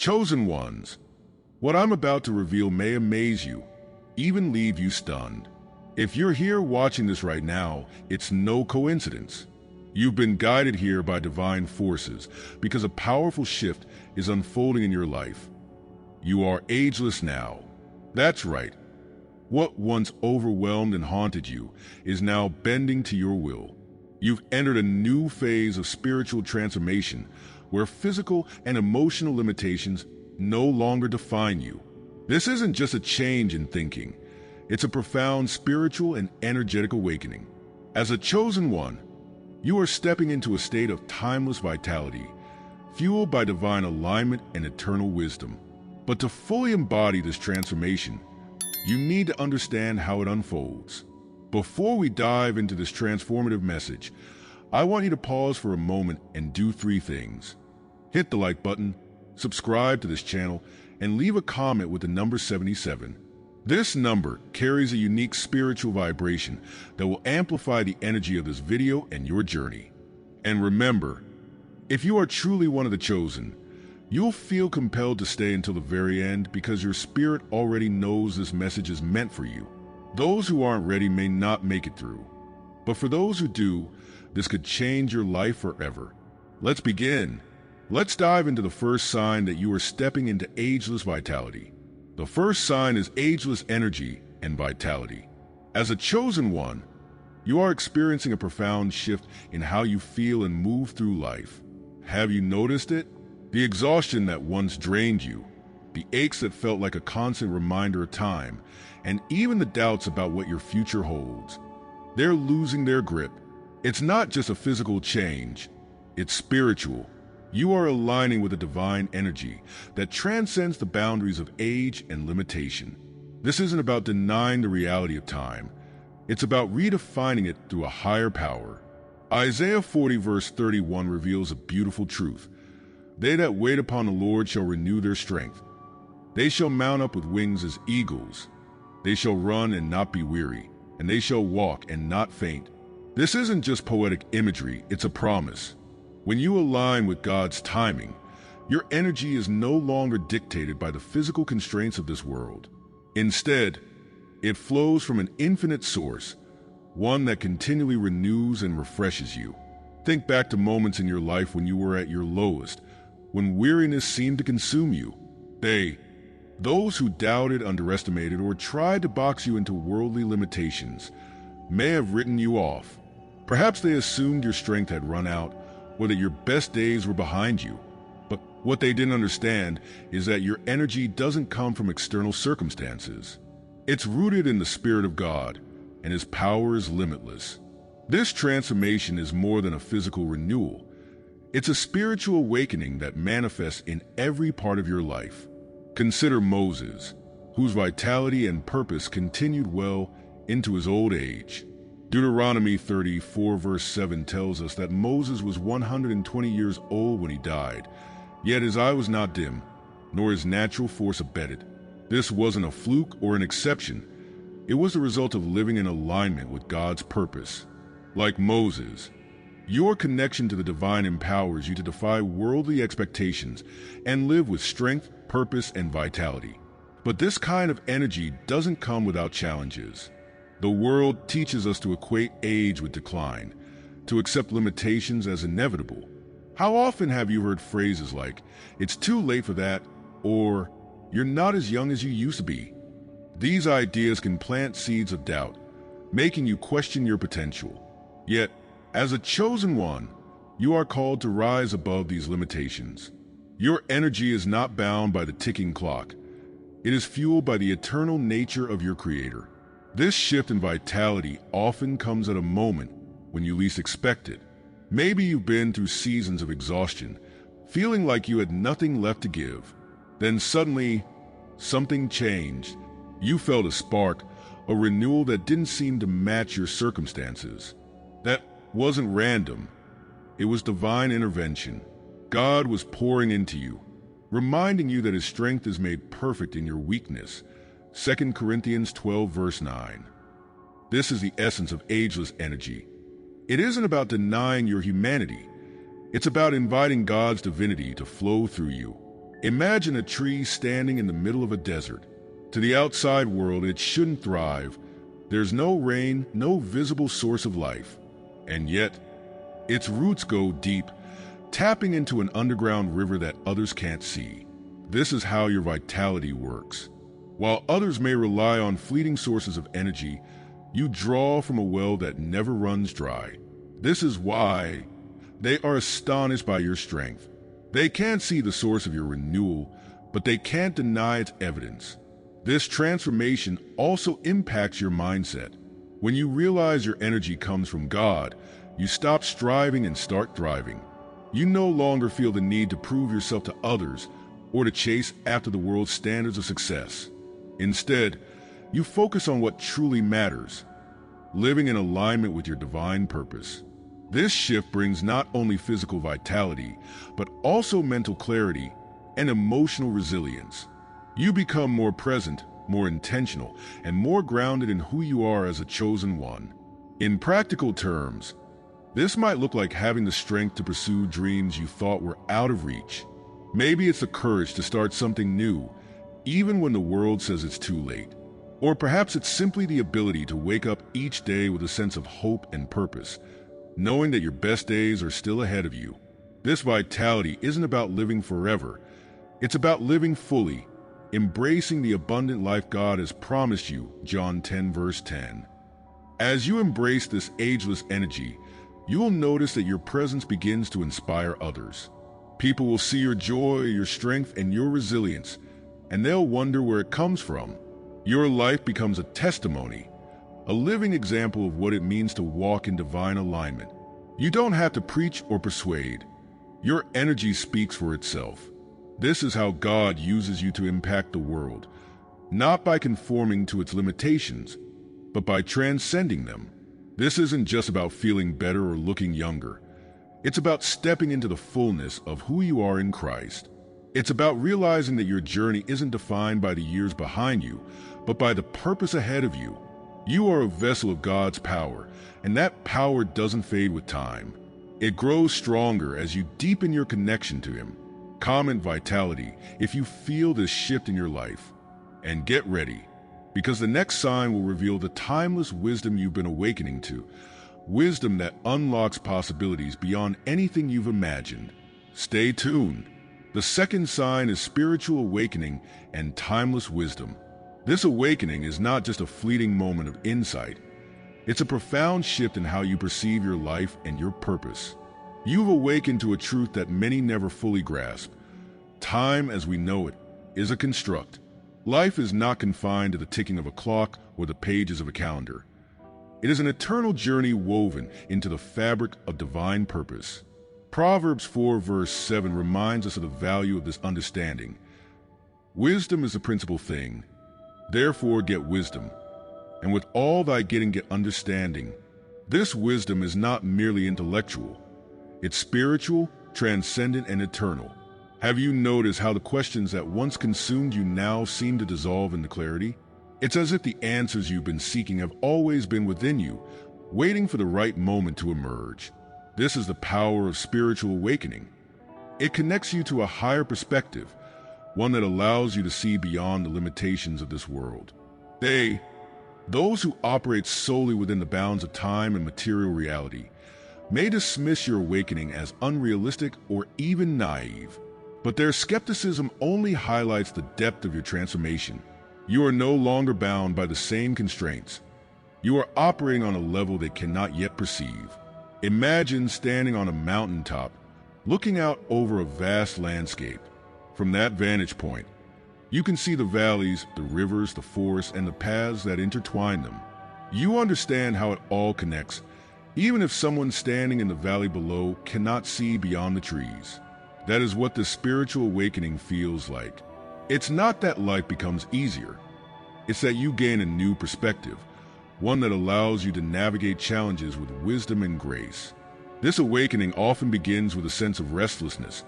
Chosen ones, what I'm about to reveal may amaze you, even leave you stunned. If you're here watching this right now, it's no coincidence. You've been guided here by divine forces because a powerful shift is unfolding in your life. You are ageless now. That's right. What once overwhelmed and haunted you is now bending to your will. You've entered a new phase of spiritual transformation where physical and emotional limitations no longer define you. This isn't just a change in thinking. It's a profound spiritual and energetic awakening. As a chosen one, you are stepping into a state of timeless vitality, fueled by divine alignment and eternal wisdom. But to fully embody this transformation, you need to understand how it unfolds. Before we dive into this transformative message, I want you to pause for a moment and do three things. Hit the like button, subscribe to this channel, and leave a comment with the number 77. This number carries a unique spiritual vibration that will amplify the energy of this video and your journey. And remember, if you are truly one of the chosen, you'll feel compelled to stay until the very end because your spirit already knows this message is meant for you. Those who aren't ready may not make it through. But for those who do, this could change your life forever. Let's begin. Let's dive into the first sign that you are stepping into ageless vitality. The first sign is ageless energy and vitality. As a chosen one, you are experiencing a profound shift in how you feel and move through life. Have you noticed it? The exhaustion that once drained you, the aches that felt like a constant reminder of time, and even the doubts about what your future holds. They're losing their grip. It's not just a physical change, it's spiritual. You are aligning with a divine energy that transcends the boundaries of age and limitation. This isn't about denying the reality of time. It's about redefining it through a higher power. Isaiah 40 verse 31 reveals a beautiful truth. They that wait upon the Lord shall renew their strength. They shall mount up with wings as eagles. They shall run and not be weary, and they shall walk and not faint. This isn't just poetic imagery, it's a promise. When you align with God's timing, your energy is no longer dictated by the physical constraints of this world. Instead, it flows from an infinite source, one that continually renews and refreshes you. Think back to moments in your life when you were at your lowest, when weariness seemed to consume you. Those who doubted, underestimated, or tried to box you into worldly limitations may have written you off. Perhaps they assumed your strength had run out, or that your best days were behind you. But what they didn't understand is that your energy doesn't come from external circumstances. It's rooted in the Spirit of God, and His power is limitless. This transformation is more than a physical renewal. It's a spiritual awakening that manifests in every part of your life. Consider Moses, whose vitality and purpose continued well into his old age. Deuteronomy 34 verse 7 tells us that Moses was 120 years old when he died, yet his eye was not dim, nor his natural force abated. This wasn't a fluke or an exception. It was the result of living in alignment with God's purpose. Like Moses, your connection to the divine empowers you to defy worldly expectations and live with strength, purpose, and vitality. But this kind of energy doesn't come without challenges. The world teaches us to equate age with decline, to accept limitations as inevitable. How often have you heard phrases like, "It's too late for that," or "You're not as young as you used to be"? These ideas can plant seeds of doubt, making you question your potential. Yet, as a chosen one, you are called to rise above these limitations. Your energy is not bound by the ticking clock. It is fueled by the eternal nature of your Creator. This shift in vitality often comes at a moment when you least expect it. Maybe you've been through seasons of exhaustion, feeling like you had nothing left to give. Then suddenly, something changed. You felt a spark, a renewal that didn't seem to match your circumstances. That wasn't random. It was divine intervention. God was pouring into you, reminding you that His strength is made perfect in your weakness. 2 Corinthians 12 verse 9. This is the essence of ageless energy. It isn't about denying your humanity. It's about inviting God's divinity to flow through you. Imagine a tree standing in the middle of a desert. To the outside world, it shouldn't thrive. There's no rain, no visible source of life. And yet, its roots go deep, tapping into an underground river that others can't see. This is how your vitality works. While others may rely on fleeting sources of energy, you draw from a well that never runs dry. This is why they are astonished by your strength. They can't see the source of your renewal, but they can't deny its evidence. This transformation also impacts your mindset. When you realize your energy comes from God, you stop striving and start thriving. You no longer feel the need to prove yourself to others or to chase after the world's standards of success. Instead, you focus on what truly matters, living in alignment with your divine purpose. This shift brings not only physical vitality, but also mental clarity and emotional resilience. You become more present, more intentional, and more grounded in who you are as a chosen one. In practical terms, this might look like having the strength to pursue dreams you thought were out of reach. Maybe it's the courage to start something new, even when the world says it's too late. Or perhaps it's simply the ability to wake up each day with a sense of hope and purpose, knowing that your best days are still ahead of you. This vitality isn't about living forever. It's about living fully, embracing the abundant life God has promised you, John 10 verse 10. As you embrace this ageless energy, you will notice that your presence begins to inspire others. People will see your joy, your strength, and your resilience, and they'll wonder where it comes from. Your life becomes a testimony, a living example of what it means to walk in divine alignment. You don't have to preach or persuade. Your energy speaks for itself. This is how God uses you to impact the world, not by conforming to its limitations, but by transcending them. This isn't just about feeling better or looking younger. It's about stepping into the fullness of who you are in Christ. It's about realizing that your journey isn't defined by the years behind you, but by the purpose ahead of you. You are a vessel of God's power, and that power doesn't fade with time. It grows stronger as you deepen your connection to Him. Comment vitality if you feel this shift in your life. And get ready, because the next sign will reveal the timeless wisdom you've been awakening to, wisdom that unlocks possibilities beyond anything you've imagined. Stay tuned. The second sign is spiritual awakening and timeless wisdom. This awakening is not just a fleeting moment of insight. It's a profound shift in how you perceive your life and your purpose. You've awakened to a truth that many never fully grasp. Time, as we know it, is a construct. Life is not confined to the ticking of a clock or the pages of a calendar. It is an eternal journey woven into the fabric of divine purpose. Proverbs 4 verse 7 reminds us of the value of this understanding. Wisdom is the principal thing. Therefore get wisdom, and with all thy getting get understanding. This wisdom is not merely intellectual. It's spiritual, transcendent, and eternal. Have you noticed how the questions that once consumed you now seem to dissolve into clarity? It's as if the answers you've been seeking have always been within you, waiting for the right moment to emerge. This is the power of spiritual awakening. It connects you to a higher perspective, one that allows you to see beyond the limitations of this world. Those who operate solely within the bounds of time and material reality, may dismiss your awakening as unrealistic or even naive. But their skepticism only highlights the depth of your transformation. You are no longer bound by the same constraints. You are operating on a level they cannot yet perceive. Imagine standing on a mountaintop, looking out over a vast landscape. From that vantage point, you can see the valleys, the rivers, the forests, and the paths that intertwine them. You understand how it all connects, even if someone standing in the valley below cannot see beyond the trees. That is what the spiritual awakening feels like. It's not that life becomes easier. It's that you gain a new perspective, one that allows you to navigate challenges with wisdom and grace. This awakening often begins with a sense of restlessness,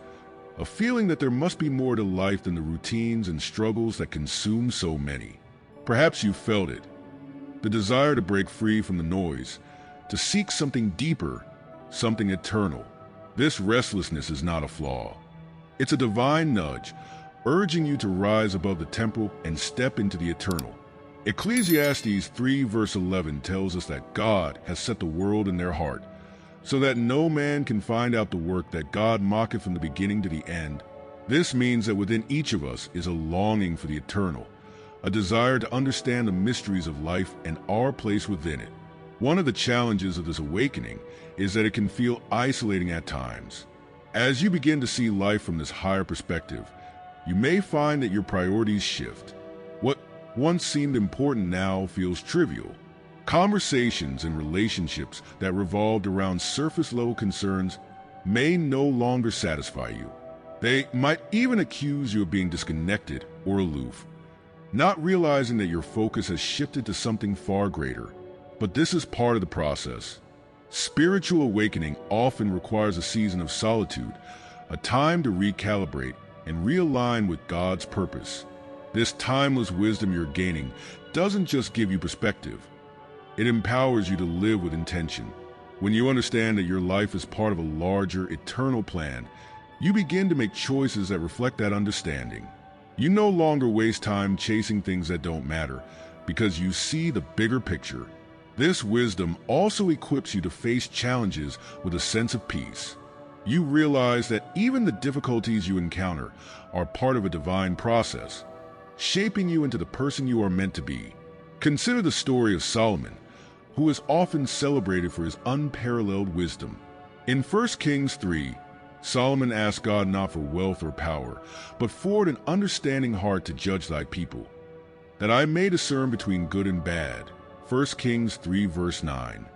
a feeling that there must be more to life than the routines and struggles that consume so many. Perhaps you felt it, the desire to break free from the noise, to seek something deeper, something eternal. This restlessness is not a flaw. It's a divine nudge, urging you to rise above the temporal and step into the eternal. Ecclesiastes 3 verse 11 tells us that God has set the world in their heart, so that no man can find out the work that God mocketh from the beginning to the end. This means that within each of us is a longing for the eternal, a desire to understand the mysteries of life and our place within it. One of the challenges of this awakening is that it can feel isolating at times. As you begin to see life from this higher perspective, you may find that your priorities shift. What once seemed important now feels trivial. Conversations and relationships that revolved around surface-level concerns may no longer satisfy you. They might even accuse you of being disconnected or aloof, not realizing that your focus has shifted to something far greater. But this is part of the process. Spiritual awakening often requires a season of solitude, a time to recalibrate and realign with God's purpose. This timeless wisdom you're gaining doesn't just give you perspective. It empowers you to live with intention. When you understand that your life is part of a larger, eternal plan, you begin to make choices that reflect that understanding. You no longer waste time chasing things that don't matter because you see the bigger picture. This wisdom also equips you to face challenges with a sense of peace. You realize that even the difficulties you encounter are part of a divine process, shaping you into the person you are meant to be. Consider the story of Solomon, who is often celebrated for his unparalleled wisdom. In 1 Kings 3, Solomon asked God not for wealth or power, but for an understanding heart to judge thy people, that I may discern between good and bad. 1 Kings 3 verse 9.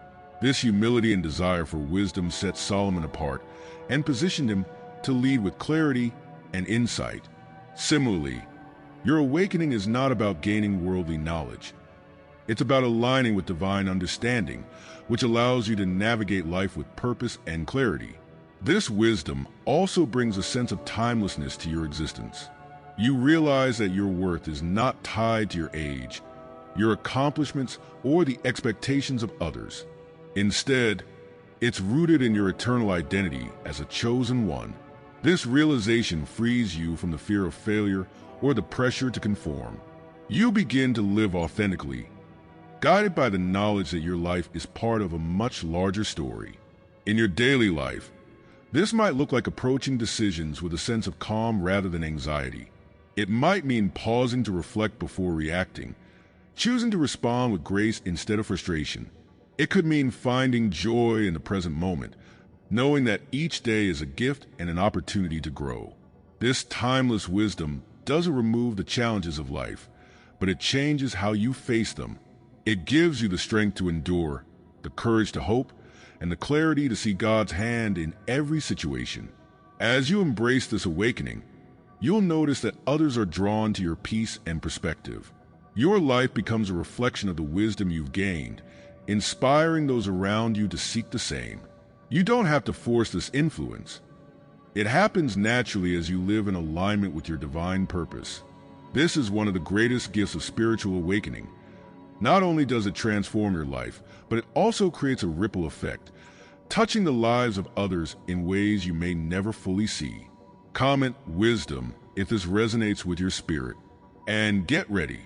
This humility and desire for wisdom set Solomon apart and positioned him to lead with clarity and insight. Similarly, your awakening is not about gaining worldly knowledge. It's about aligning with divine understanding, which allows you to navigate life with purpose and clarity. This wisdom also brings a sense of timelessness to your existence. You realize that your worth is not tied to your age, your accomplishments, or the expectations of others. Instead, it's rooted in your eternal identity as a chosen one. This realization frees you from the fear of failure or the pressure to conform. You begin to live authentically, guided by the knowledge that your life is part of a much larger story. In your daily life, this might look like approaching decisions with a sense of calm rather than anxiety. It might mean pausing to reflect before reacting, choosing to respond with grace instead of frustration. It could mean finding joy in the present moment, knowing that each day is a gift and an opportunity to grow. This timeless wisdom doesn't remove the challenges of life, but it changes how you face them. It gives you the strength to endure, the courage to hope, and the clarity to see God's hand in every situation. As you embrace this awakening, you'll notice that others are drawn to your peace and perspective. Your life becomes a reflection of the wisdom you've gained, inspiring those around you to seek the same. You don't have to force this influence. It happens naturally as you live in alignment with your divine purpose. This is one of the greatest gifts of spiritual awakening. Not only does it transform your life, but it also creates a ripple effect, touching the lives of others in ways you may never fully see. Comment wisdom if this resonates with your spirit. And get ready,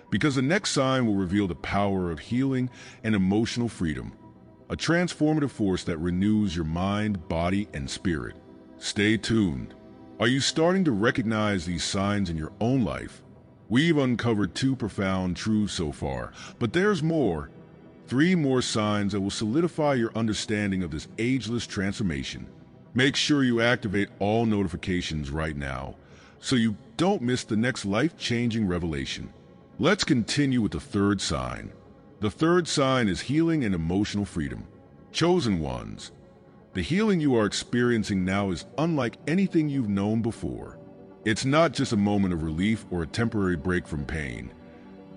because the next sign will reveal the power of healing and emotional freedom, a transformative force that renews your mind, body, and spirit. Stay tuned. Are you starting to recognize these signs in your own life? We've uncovered 2 profound truths so far, but there's more. 3 more signs that will solidify your understanding of this ageless transformation. Make sure you activate all notifications right now, so you don't miss the next life-changing revelation. Let's continue with the 3rd sign. The 3rd sign is healing and emotional freedom. Chosen ones, the healing you are experiencing now is unlike anything you've known before. It's not just a moment of relief or a temporary break from pain.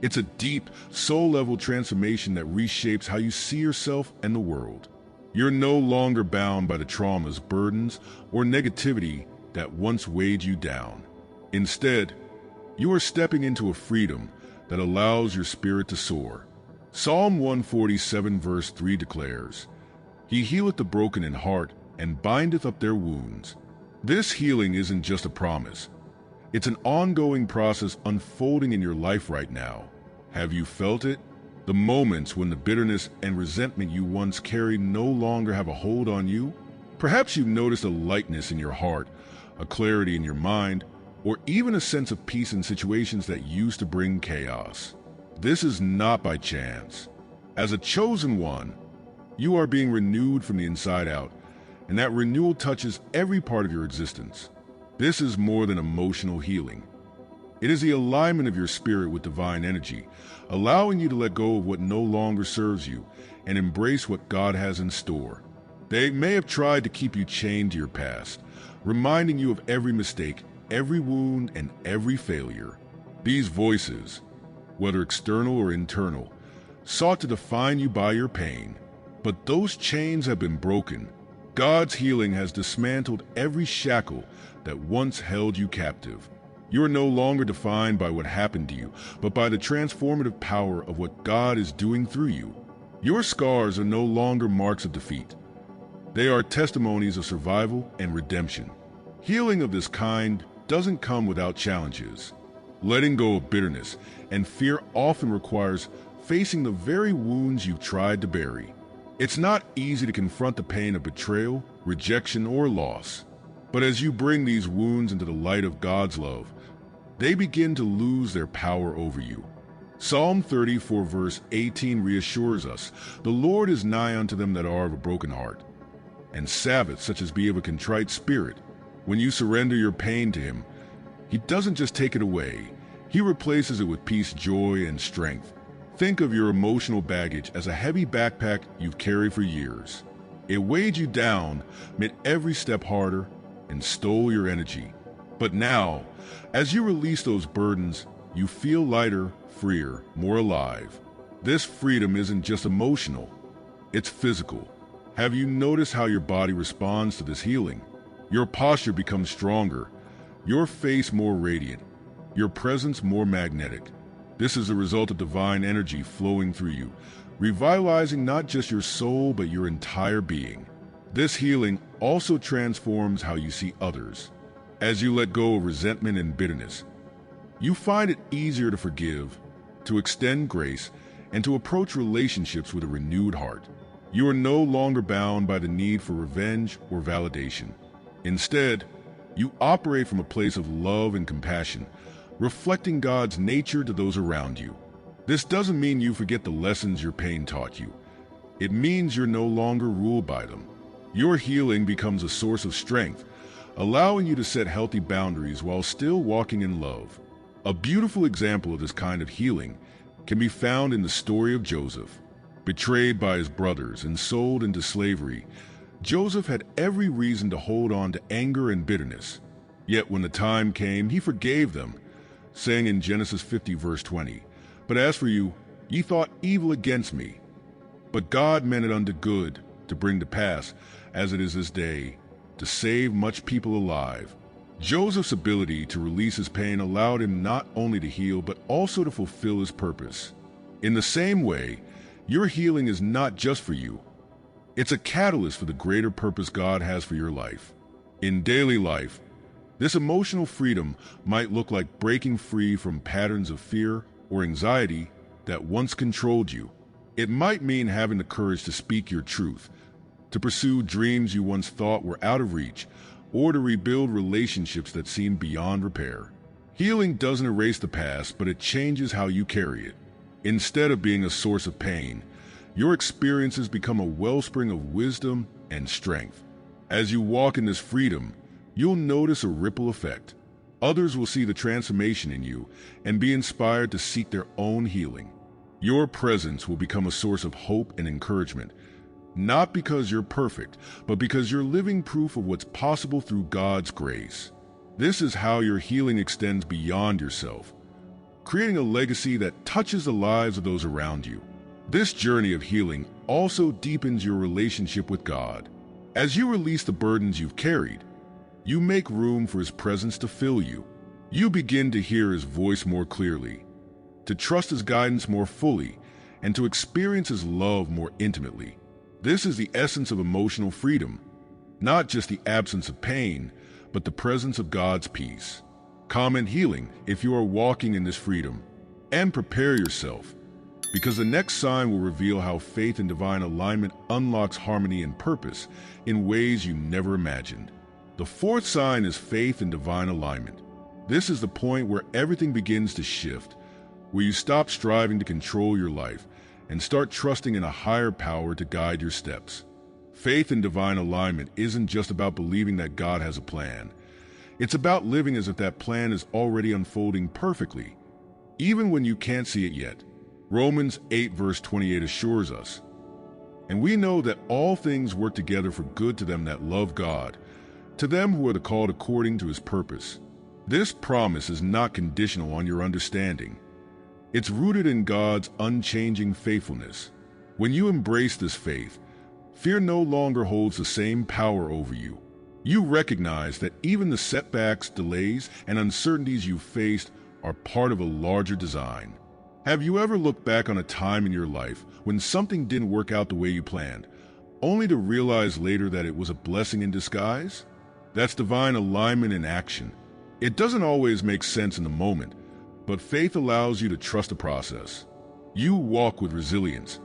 It's a deep, soul-level transformation that reshapes how you see yourself and the world. You're no longer bound by the traumas, burdens, or negativity that once weighed you down. Instead, you are stepping into a freedom that allows your spirit to soar. Psalm 147 verse 3 declares, "He healeth the broken in heart, and bindeth up their wounds." This healing isn't just a promise. It's an ongoing process unfolding in your life right now. Have you felt it? The moments when the bitterness and resentment you once carried no longer have a hold on you? Perhaps you've noticed a lightness in your heart, a clarity in your mind, or even a sense of peace in situations that used to bring chaos. This is not by chance. As a chosen one, you are being renewed from the inside out, and that renewal touches every part of your existence. This is more than emotional healing. It is the alignment of your spirit with divine energy, allowing you to let go of what no longer serves you and embrace what God has in store. They may have tried to keep you chained to your past, reminding you of every mistake, every wound, and every failure. These voices, whether external or internal, sought to define you by your pain. But those chains have been broken. God's healing has dismantled every shackle that once held you captive. You are no longer defined by what happened to you, but by the transformative power of what God is doing through you. Your scars are no longer marks of defeat. They are testimonies of survival and redemption. Healing of this kind doesn't come without challenges. Letting go of bitterness and fear often requires facing the very wounds you've tried to bury. It's not easy to confront the pain of betrayal, rejection, or loss. But as you bring these wounds into the light of God's love, they begin to lose their power over you. Psalm 34 verse 18 reassures us, "The Lord is nigh unto them that are of a broken heart." And Sabbath, such as be of a contrite spirit. When you surrender your pain to Him, He doesn't just take it away. He replaces it with peace, joy, and strength. Think of your emotional baggage as a heavy backpack you've carried for years. It weighed you down, made every step harder, and stole your energy. But now, as you release those burdens, you feel lighter, freer, more alive. This freedom isn't just emotional, it's physical. Have you noticed how your body responds to this healing? Your posture becomes stronger, your face more radiant, your presence more magnetic. This is a result of divine energy flowing through you, revitalizing not just your soul, but your entire being. This healing also transforms how you see others. As you let go of resentment and bitterness, you find it easier to forgive, to extend grace, and to approach relationships with a renewed heart. You are no longer bound by the need for revenge or validation. Instead, you operate from a place of love and compassion, reflecting God's nature to those around you. This doesn't mean you forget the lessons your pain taught you. It means you're no longer ruled by them. Your healing becomes a source of strength, allowing you to set healthy boundaries while still walking in love. A beautiful example of this kind of healing can be found in the story of Joseph. Betrayed by his brothers and sold into slavery, Joseph had every reason to hold on to anger and bitterness. Yet when the time came, he forgave them, saying in Genesis 50 verse 20, "But as for you, ye thought evil against me, but God meant it unto good, to bring to pass, as it is this day, to save much people alive." Joseph's ability to release his pain allowed him not only to heal, but also to fulfill his purpose. In the same way, your healing is not just for you. It's a catalyst for the greater purpose God has for your life. In daily life, this emotional freedom might look like breaking free from patterns of fear or anxiety that once controlled you. It might mean having the courage to speak your truth, to pursue dreams you once thought were out of reach, or to rebuild relationships that seem beyond repair. Healing doesn't erase the past, but it changes how you carry it. Instead of being a source of pain, your experiences become a wellspring of wisdom and strength. As you walk in this freedom, you'll notice a ripple effect. Others will see the transformation in you and be inspired to seek their own healing. Your presence will become a source of hope and encouragement, not because you're perfect, but because you're living proof of what's possible through God's grace. This is how your healing extends beyond yourself, creating a legacy that touches the lives of those around you. This journey of healing also deepens your relationship with God. As you release the burdens you've carried, you make room for His presence to fill you. You begin to hear His voice more clearly, to trust His guidance more fully, and to experience His love more intimately. This is the essence of emotional freedom, not just the absence of pain, but the presence of God's peace. Comment healing if you are walking in this freedom. And prepare yourself, because the next sign will reveal how faith and divine alignment unlocks harmony and purpose in ways you never imagined. The fourth sign is faith and divine alignment. This is the point where everything begins to shift, where you stop striving to control your life and start trusting in a higher power to guide your steps. Faith and divine alignment isn't just about believing that God has a plan. It's about living as if that plan is already unfolding perfectly, even when you can't see it yet. Romans 8 verse 28 assures us, "And we know that all things work together for good to them that love God, to them who are the called according to his purpose." This promise is not conditional on your understanding. It's rooted in God's unchanging faithfulness. When you embrace this faith, fear no longer holds the same power over you. You recognize that even the setbacks, delays, and uncertainties you faced are part of a larger design. Have you ever looked back on a time in your life when something didn't work out the way you planned, only to realize later that it was a blessing in disguise? That's divine alignment in action. It doesn't always make sense in the moment, but faith allows you to trust the process. You walk with resilience,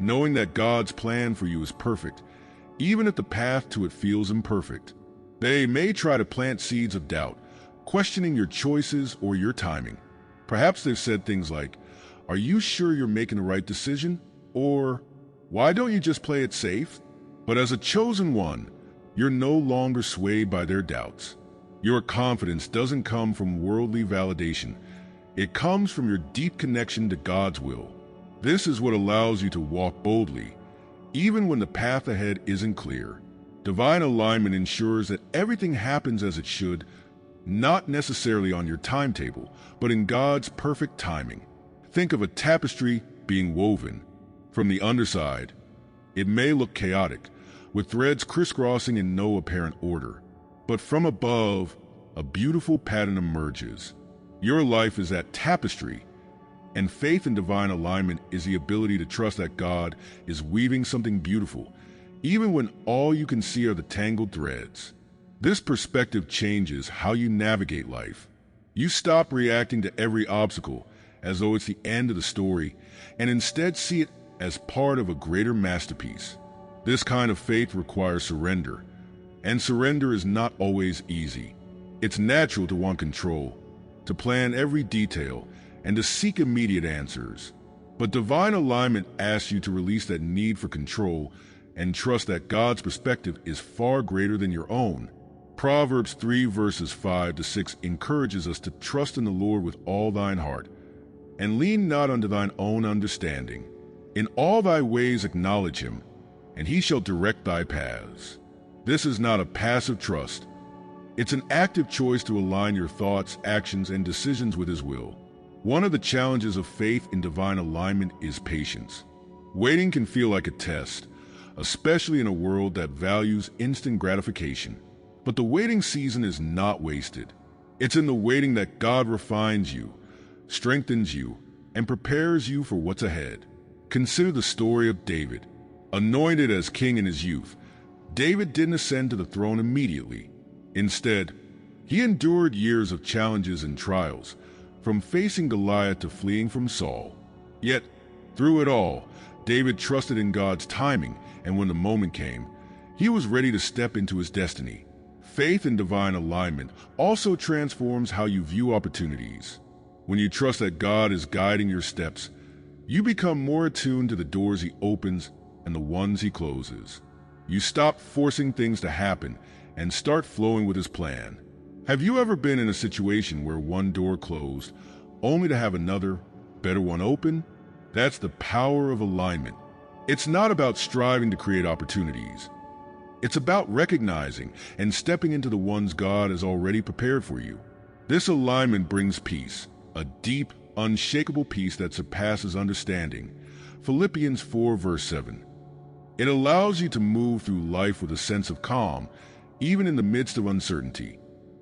knowing that God's plan for you is perfect, even if the path to it feels imperfect. They may try to plant seeds of doubt, questioning your choices or your timing. Perhaps they've said things like, "Are you sure you're making the right decision?" Or, "Why don't you just play it safe?" But as a chosen one, you're no longer swayed by their doubts. Your confidence doesn't come from worldly validation. It comes from your deep connection to God's will. This is what allows you to walk boldly, even when the path ahead isn't clear. Divine alignment ensures that everything happens as it should, not necessarily on your timetable, but in God's perfect timing. Think of a tapestry being woven. From the underside, it may look chaotic, with threads crisscrossing in no apparent order. But from above, a beautiful pattern emerges. Your life is that tapestry, and faith in divine alignment is the ability to trust that God is weaving something beautiful, even when all you can see are the tangled threads. This perspective changes how you navigate life. You stop reacting to every obstacle as though it's the end of the story, and instead see it as part of a greater masterpiece. This kind of faith requires surrender, and surrender is not always easy. It's natural to want control, to plan every detail, and to seek immediate answers. But divine alignment asks you to release that need for control and trust that God's perspective is far greater than your own. Proverbs 3 verses 5 to 6 encourages us to trust in the Lord with all thine heart, and lean not unto thine own understanding. In all thy ways acknowledge him, and he shall direct thy paths. This is not a passive trust. It's an active choice to align your thoughts, actions, and decisions with his will. One of the challenges of faith in divine alignment is patience. Waiting can feel like a test, especially in a world that values instant gratification. But the waiting season is not wasted. It's in the waiting that God refines you, strengthens you, and prepares you for what's ahead. Consider the story of David. Anointed as king in his youth, David didn't ascend to the throne immediately. Instead, he endured years of challenges and trials, from facing Goliath to fleeing from Saul. Yet, through it all, David trusted in God's timing, and when the moment came, he was ready to step into his destiny. Faith in divine alignment also transforms how you view opportunities. When you trust that God is guiding your steps, you become more attuned to the doors he opens and the ones he closes. You stop forcing things to happen and start flowing with his plan. Have you ever been in a situation where one door closed, only to have another, better one open? That's the power of alignment. It's not about striving to create opportunities. It's about recognizing and stepping into the ones God has already prepared for you. This alignment brings peace, a deep, unshakable peace that surpasses understanding. Philippians 4 verse 7. It allows you to move through life with a sense of calm, even in the midst of uncertainty.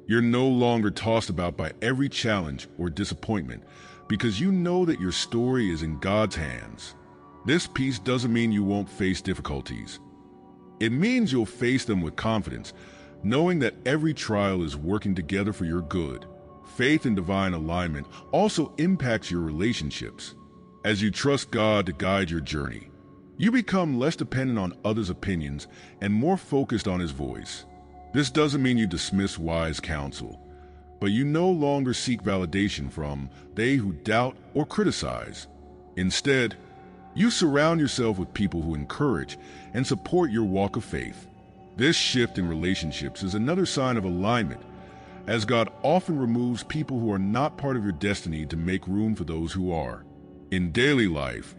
You're no longer tossed about by every challenge or disappointment because you know that your story is in God's hands. This peace doesn't mean you won't face difficulties. It means you'll face them with confidence, knowing that every trial is working together for your good. Faith in divine alignment also impacts your relationships. As you trust God to guide your journey, you become less dependent on others' opinions and more focused on His voice. This doesn't mean you dismiss wise counsel, but you no longer seek validation from they who doubt or criticize. Instead, you surround yourself with people who encourage and support your walk of faith. This shift in relationships is another sign of alignment, as God often removes people who are not part of your destiny to make room for those who are. In daily life,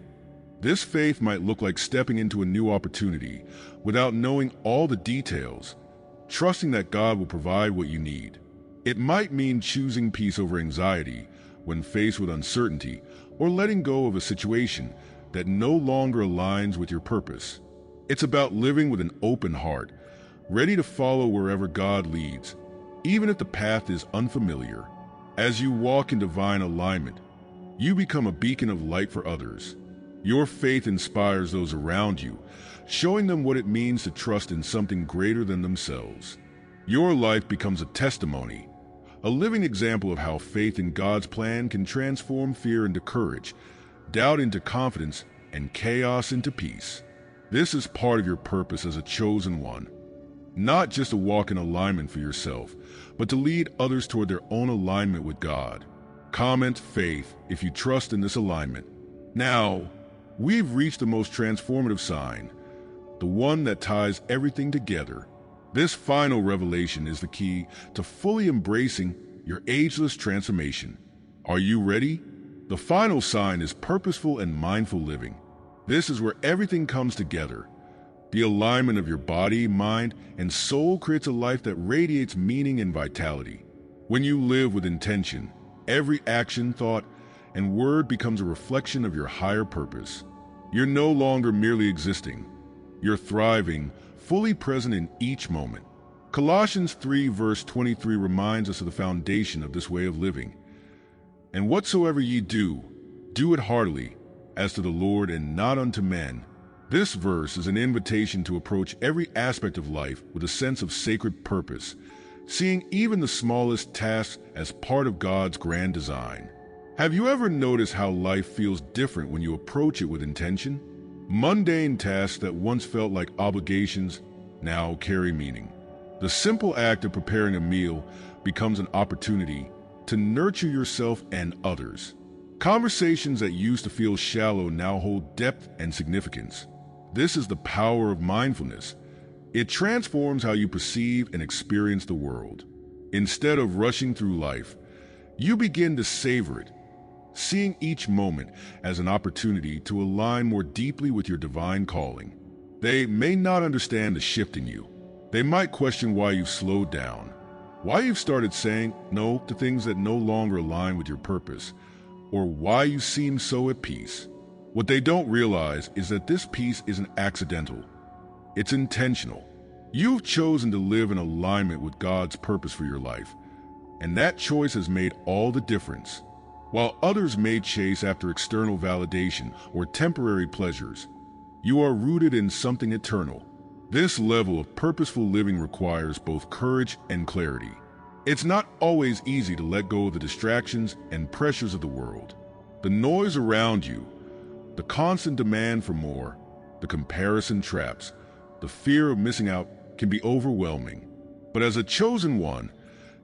this faith might look like stepping into a new opportunity without knowing all the details, trusting that God will provide what you need. It might mean choosing peace over anxiety when faced with uncertainty, or letting go of a situation that no longer aligns with your purpose. It's about living with an open heart, ready to follow wherever God leads, even if the path is unfamiliar. As you walk in divine alignment, you become a beacon of light for others. Your faith inspires those around you, showing them what it means to trust in something greater than themselves. Your life becomes a testimony, a living example of how faith in God's plan can transform fear into courage, doubt into confidence, and chaos into peace. This is part of your purpose as a chosen one, not just to walk in alignment for yourself, but to lead others toward their own alignment with God. Comment faith if you trust in this alignment. Now, we've reached the most transformative sign, the one that ties everything together. This final revelation is the key to fully embracing your ageless transformation. Are you ready? The final sign is purposeful and mindful living. This is where everything comes together. The alignment of your body, mind, and soul creates a life that radiates meaning and vitality. When you live with intention, every action, thought, and word becomes a reflection of your higher purpose. You're no longer merely existing. You're thriving, fully present in each moment. Colossians 3 verse 23 reminds us of the foundation of this way of living. And whatsoever ye do, do it heartily, as to the Lord and not unto men. This verse is an invitation to approach every aspect of life with a sense of sacred purpose, seeing even the smallest tasks as part of God's grand design. Have you ever noticed how life feels different when you approach it with intention? Mundane tasks that once felt like obligations now carry meaning. The simple act of preparing a meal becomes an opportunity to nurture yourself and others. Conversations that used to feel shallow now hold depth and significance. This is the power of mindfulness. It transforms how you perceive and experience the world. Instead of rushing through life, you begin to savor it, seeing each moment as an opportunity to align more deeply with your divine calling. They may not understand the shift in you. They might question why you've slowed down, why you've started saying no to things that no longer align with your purpose, or why you seem so at peace. What they don't realize is that this peace isn't accidental. It's intentional. You've chosen to live in alignment with God's purpose for your life, and that choice has made all the difference. While others may chase after external validation or temporary pleasures, you are rooted in something eternal. This level of purposeful living requires both courage and clarity. It's not always easy to let go of the distractions and pressures of the world. The noise around you, the constant demand for more, the comparison traps, the fear of missing out can be overwhelming. But as a chosen one,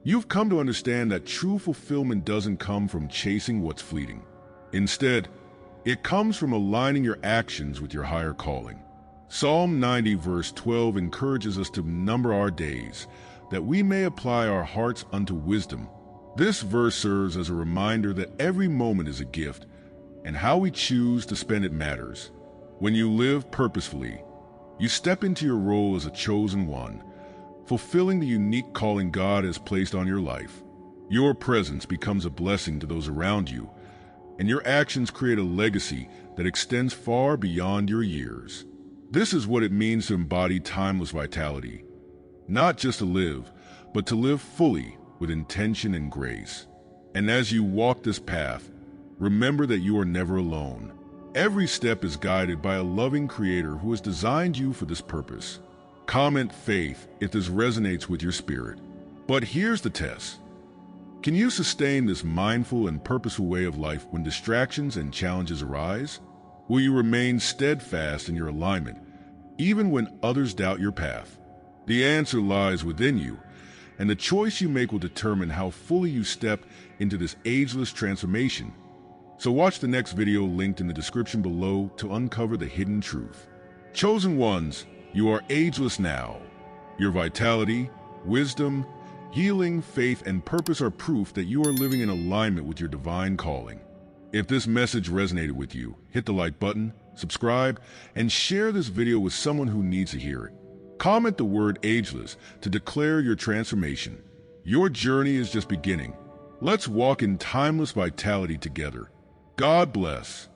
you've come to understand that true fulfillment doesn't come from chasing what's fleeting. Instead, it comes from aligning your actions with your higher calling. Psalm 90 verse 12 encourages us to number our days, that we may apply our hearts unto wisdom. This verse serves as a reminder that every moment is a gift, and how we choose to spend it matters. When you live purposefully, you step into your role as a chosen one, fulfilling the unique calling God has placed on your life. Your presence becomes a blessing to those around you, and your actions create a legacy that extends far beyond your years. This is what it means to embody timeless vitality. Not just to live, but to live fully with intention and grace. And as you walk this path, remember that you are never alone. Every step is guided by a loving Creator who has designed you for this purpose. Comment faith if this resonates with your spirit. But here's the test. Can you sustain this mindful and purposeful way of life when distractions and challenges arise? Will you remain steadfast in your alignment, even when others doubt your path? The answer lies within you, and the choice you make will determine how fully you step into this ageless transformation. So watch the next video linked in the description below to uncover the hidden truth. Chosen ones, you are ageless now. Your vitality, wisdom, healing, faith, and purpose are proof that you are living in alignment with your divine calling. If this message resonated with you, hit the like button, subscribe, and share this video with someone who needs to hear it. Comment the word ageless to declare your transformation. Your journey is just beginning. Let's walk in timeless vitality together. God bless.